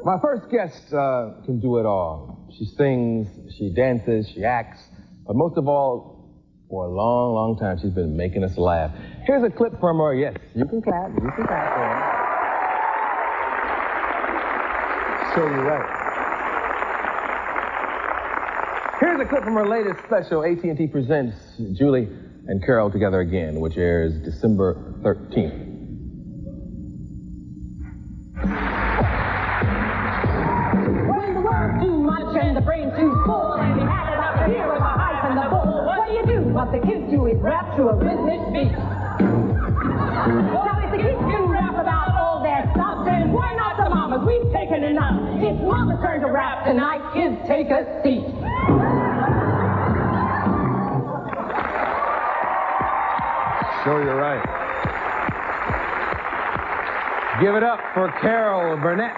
My first guest can do it all. She sings, she dances, she acts, but most of all, for a long, long time, she's been making us laugh. Here's a clip from her. Yes, you can clap for her. So you're right. Here's a clip from her latest special, AT&T Presents Julie and Carol Together Again, which airs December 13th. When the work's too much and the brain's too full and you had enough to hear with the hype and the bull, what do? What the kids do is rap to a rhythmic beat. Now if the kids can rap about all that stuff, then why not the mamas? We've taken enough. It's mama's turn to rap tonight. Kids, take a seat. Sure, you're right. Give it up for Carol Burnett.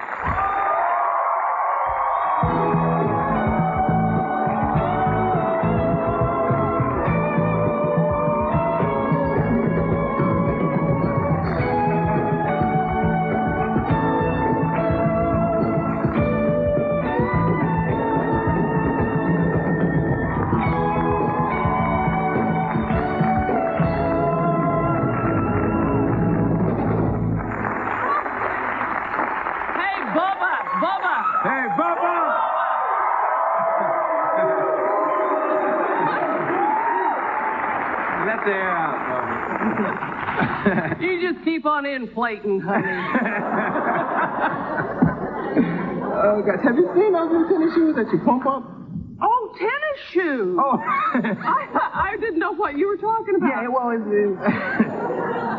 You just keep on inflating, honey. Oh, guys, have you seen those new tennis shoes that you pump up? Oh, tennis shoes. Oh. I didn't know what you were talking about. Yeah, well,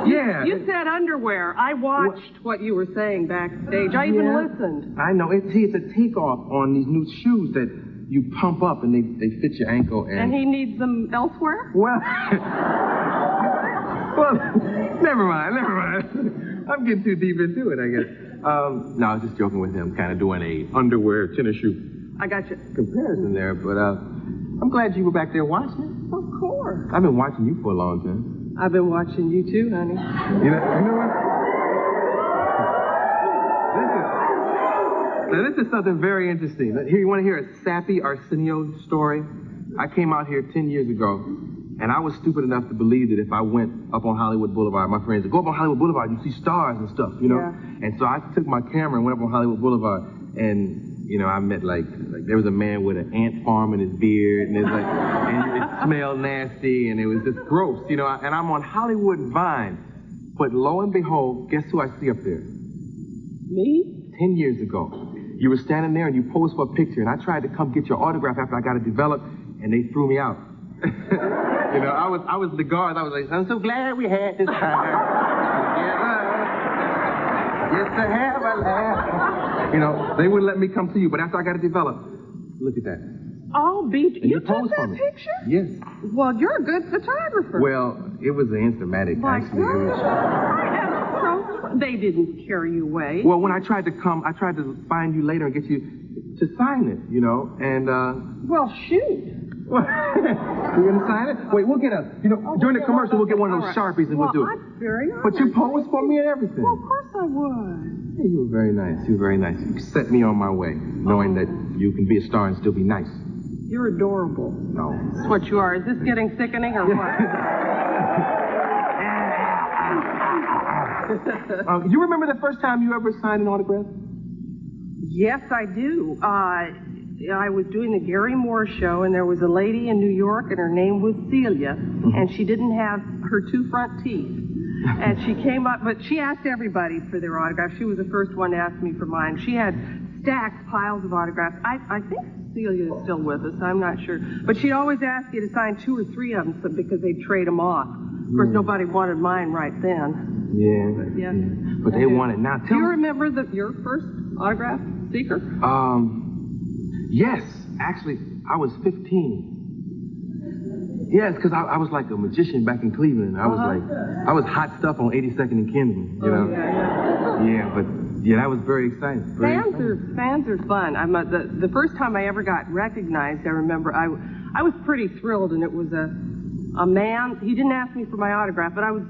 yeah. You said underwear. I watched what you were saying backstage. I even listened. I know. It's a takeoff on these new shoes that you pump up and they fit your ankle. And he needs them elsewhere? Well, never mind. I'm getting too deep into it, I guess. No, I was just joking with him, kind of doing a underwear tennis shoe. I got you. Comparison there, but I'm glad you were back there watching. Of course. I've been watching you for a long time. I've been watching you too, honey. You know what? This is something very interesting. Here, you want to hear a sappy Arsenio story? I came out here 10 years ago, and I was stupid enough to believe that if I went up on Hollywood Boulevard, my friends would go up on Hollywood Boulevard, you see stars and stuff, you know? Yeah. And so I took my camera and went up on Hollywood Boulevard, and I met like there was a man with an ant farm in his beard, and and it smelled nasty, and it was just gross, and I'm on Hollywood Vine. But lo and behold, guess who I see up there? Me? 10 years ago. You were standing there and you posed for a picture, and I tried to come get your autograph after I got it developed, and they threw me out. I was the guard. I was like, I'm so glad we had this time together. Just to have a laugh. They wouldn't let me come see you, but after I got it developed, look at that. I'll beat you. You took that me. picture? Yes. Well, you're a good photographer. Well, it was an Instamatic, actually. They didn't carry you away. Well, when I tried to find you later and get you to sign it, and... Well, shoot. You're going to sign it? Wait, we'll get during the commercial, we'll get one of those Sharpies and we'll do it. I'm very honored. But you posed for me and everything. Well, of course I would. Hey, you were very nice. You set me on my way, knowing that you can be a star and still be nice. You're adorable. No. That's what you are. Is this getting sickening or what? You remember the first time you ever signed an autograph? Yes, I do. I was doing the Gary Moore show, and there was a lady in New York, and her name was Celia, and she didn't have her two front teeth. And she came up, but she asked everybody for their autographs. She was the first one to ask me for mine. She had stacks, piles of autographs. I think Celia is still with us. I'm not sure. But she'd always ask you to sign 2 or 3 of them because they'd trade them off. Of course, nobody wanted mine right then. Yeah. But they want it now. Do you remember your first autograph seeker? Yes. Actually, I was 15. Yes, because I was like a magician back in Cleveland. I was hot stuff on 82nd and Kinsman, Yeah, but that was very exciting. Fans are fun. The first time I ever got recognized, I remember I was pretty thrilled, and it was a a man. He didn't ask me for my autograph, but I was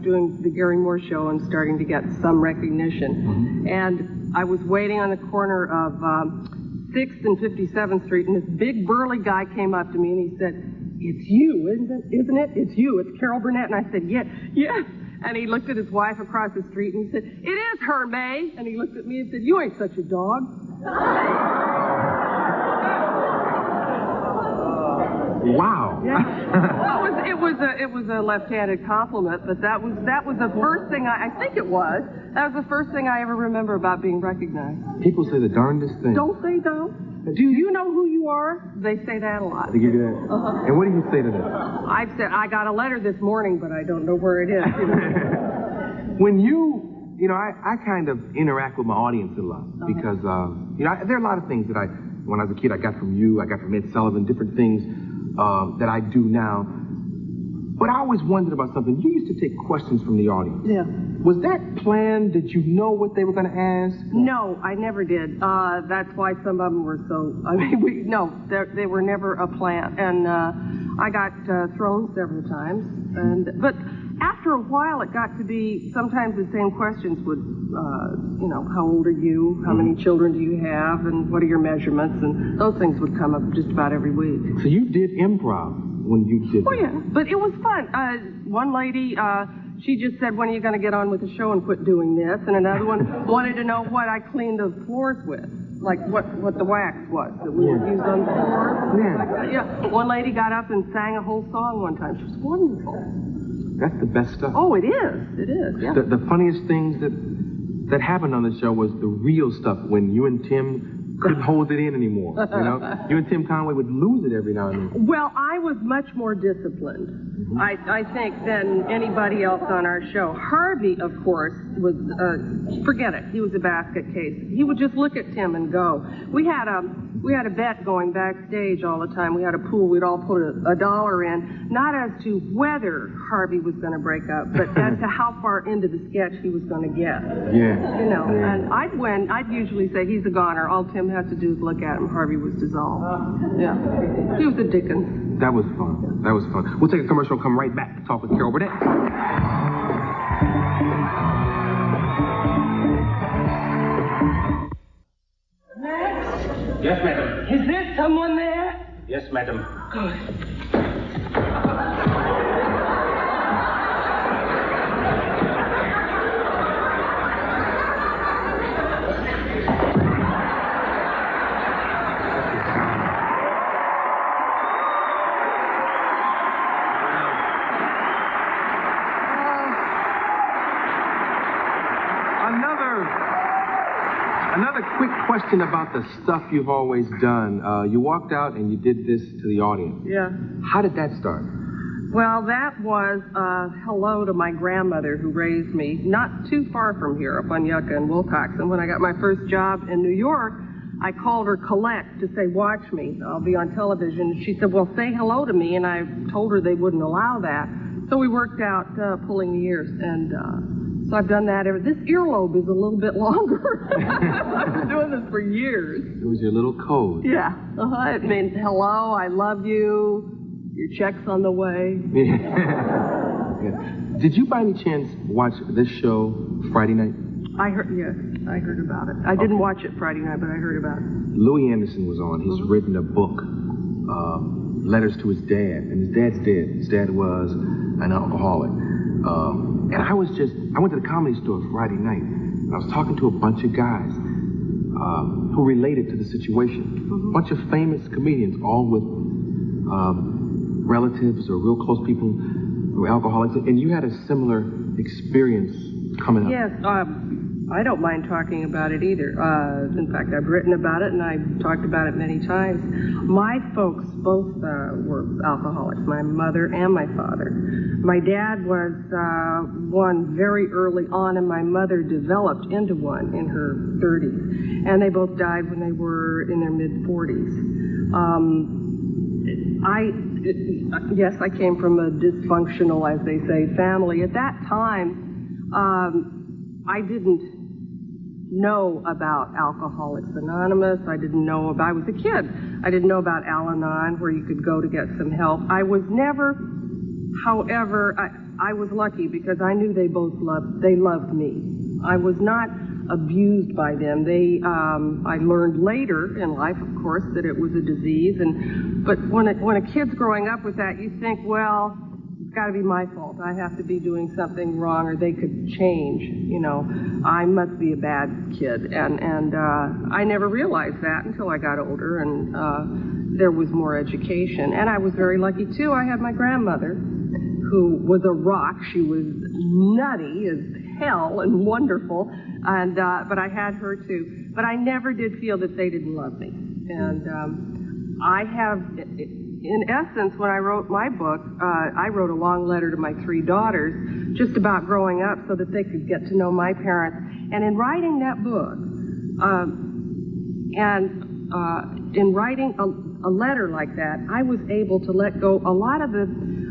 doing the Gary Moore show and starting to get some recognition. And I was waiting on the corner of 6th and 57th Street, and this big burly guy came up to me and he said, "It's you, isn't it? It's you. It's Carol Burnett." And I said, "Yes." And he looked at his wife across the street and he said, "It is her, May." And he looked at me and said, "You ain't such a dog." Wow. Yeah. It was a left-handed compliment, but that was the first thing that was the first thing I ever remember about being recognized. People say the darndest thing. Don't they though? Do you know who you are? They say that a lot. They give you that? Uh-huh. And what do you say to them? I've said, I got a letter this morning, but I don't know where it is. When I kind of interact with my audience a lot because, there are a lot of things that when I was a kid, I got from you, I got from Ed Sullivan, different things that I do now. But I always wondered about something. You used to take questions from the audience. Yeah. Was that planned? Did you know what they were going to ask? No, I never did. That's why some of them were so, they were never a plan. And I got thrown several times. But after a while, it got to be, sometimes the same questions would, how old are you? How many children do you have? And what are your measurements? And those things would come up just about every week. So you did improv when you did that? Oh, yeah. But it was fun. One lady, she just said, "When are you going to get on with the show and quit doing this?" And another one wanted to know what I cleaned the floors with, like what the wax was that we would use on the floors. Yeah. Like that. Yeah. One lady got up and sang a whole song one time. She was wonderful. That's the best stuff. Oh, it is. It is, yeah. The funniest things that happened on the show was the real stuff when you and Tim couldn't hold it in anymore, You and Tim Conway would lose it every now and then. Well, I was much more disciplined, I think, than anybody else on our show. Harvey, of course, was, forget it, he was a basket case. He would just look at Tim and go. We had a bet going backstage all the time. We had a pool. We'd all put a $1 in, not as to whether Harvey was going to break up, but as to how far into the sketch he was going to get. Yeah. And I'd win. I'd usually say, "He's a goner. All Tim has to do is look at him." Harvey was dissolved. Yeah. He was a Dickens. That was fun. We'll take a commercial and come right back to talk with Carol Burnett. Yes, madam. Is there someone there? Yes, madam. Good. Another quick question about the stuff you've always done. You walked out and you did this to the audience. Yeah. How did that start? Well, that was hello to my grandmother who raised me not too far from here, up on Yucca and Wilcox. And when I got my first job in New York, I called her Colette to say, "Watch me. I'll be on television." She said, "Well, say hello to me." And I told her they wouldn't allow that. So we worked out pulling the ears. And so I've done that. This earlobe is a little bit longer. I've been doing this for years. It was your little code. Yeah. It means hello, I love you, your check's on the way. Yeah. Did you by any chance watch this show Friday night? I heard about it. I didn't watch it Friday night, but I heard about it. Louis Anderson was on. He's written a book, Letters to His Dad, and his dad's dead. His dad was an alcoholic. And I went to the Comedy Store Friday night, and I was talking to a bunch of guys who related to the situation. A bunch of famous comedians, all with relatives or real close people who were alcoholics. And you had a similar experience coming up. Yes, I don't mind talking about it either. In fact, I've written about it and I've talked about it many times. My folks both were alcoholics, my mother and my father. My dad was one very early on, and my mother developed into one in her 30s. And they both died when they were in their mid-40s. Yes, I came from a dysfunctional, as they say, family. At that time, I didn't know about Alcoholics Anonymous. I was a kid. I didn't know about Al-Anon, where you could go to get some help. I was never, however, I was lucky because I knew they loved me. I was not abused by them. I learned later in life, of course, that it was a disease. But when a kid's growing up with that, you think, well, it's got to be my fault. I have to be doing something wrong, or they could change. I must be a bad kid. And I never realized that until I got older and there was more education. And I was very lucky too. I had my grandmother, who was a rock. She was nutty as hell and wonderful, and but I had her too. But I never did feel that they didn't love me. And I have, in essence, when I wrote my book, I wrote a long letter to my 3 daughters just about growing up so that they could get to know my parents. And in writing that book, in writing a letter like that, I was able to let go a lot of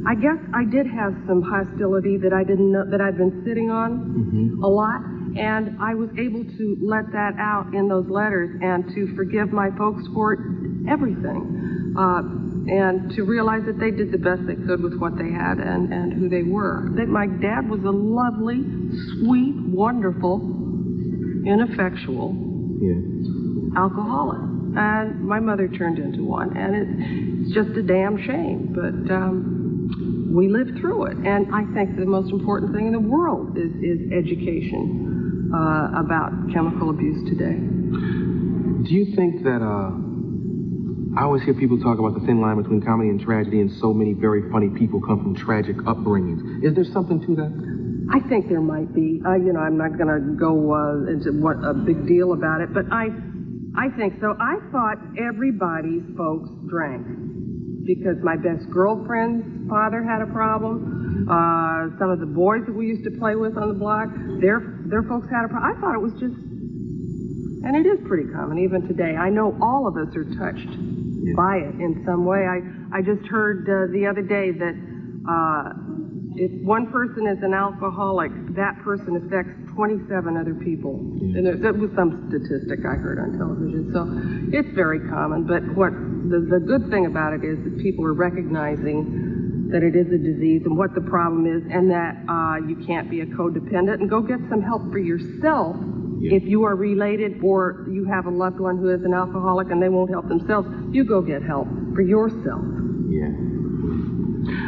I guess I did have some hostility that I didn't know, that I'd been sitting on a lot, and I was able to let that out in those letters and to forgive my folks for everything, and to realize that they did the best they could with what they had and who they were. That my dad was a lovely, sweet, wonderful, ineffectual alcoholic, and my mother turned into one, and it's just a damn shame, but we lived through it. And I think the most important thing in the world is education about chemical abuse today. Do you think that, I always hear people talk about the thin line between comedy and tragedy, and so many very funny people come from tragic upbringings. Is there something to that? I think there might be. I'm not going to go into what a big deal about it, but I think so. I thought everybody's folks drank, because my best girlfriend's father had a problem. Some of the boys that we used to play with on the block, their folks had a problem. I thought it was just, and it is pretty common even today. I know all of us are touched by it in some way. I just heard the other day that if one person is an alcoholic, that person affects 27 other people. And that was some statistic I heard on television. So it's very common. But what the good thing about it is that people are recognizing that it is a disease and what the problem is, and that you can't be a codependent, and go get some help for yourself. If you are related or you have a loved one who is an alcoholic and they won't help themselves, you go get help for yourself.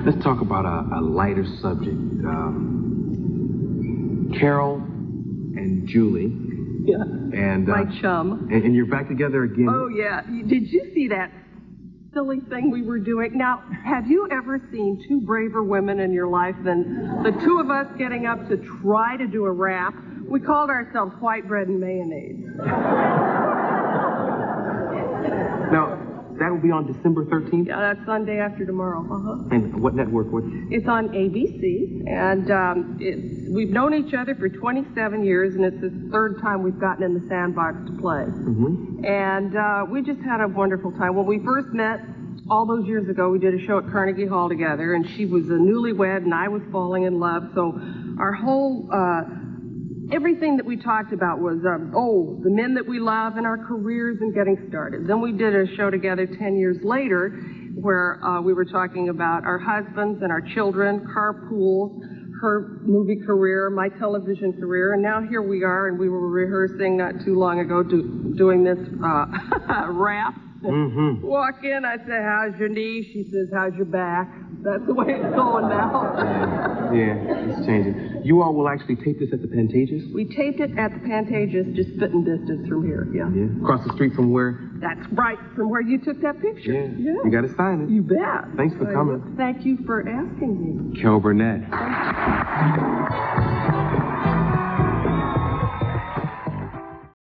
Let's talk about a lighter subject. Carol and Julie. And my chum. And you're back together again. Oh, yeah. Did you see that silly thing we were doing? Now, have you ever seen 2 braver women in your life than the 2 of us getting up to try to do a rap? We called ourselves White Bread and Mayonnaise. Now, that will be on December 13th? Yeah, that's Sunday after tomorrow. And what network? It's on ABC, and we've known each other for 27 years, and it's the 3rd time we've gotten in the sandbox to play. And we just had a wonderful time. When we first met, all those years ago, we did a show at Carnegie Hall together, and she was a newlywed, and I was falling in love, so our whole... everything that we talked about was, the men that we love and our careers and getting started. Then we did a show together 10 years later where we were talking about our husbands and our children, carpools, her movie career, my television career, and now here we are, and we were rehearsing not too long ago doing this rap. Walk in, I say, how's your knee? She says, how's your back? That's the way it's going now. Yeah, it's changing. You all will actually tape this at the Pantages? We taped it at the Pantages, just spitting distance from here, yeah. Across the street from where? That's right, from where you took that picture. Yeah. You got to sign it. You bet. Thanks for coming. Thank you for asking me. Carol Burnett.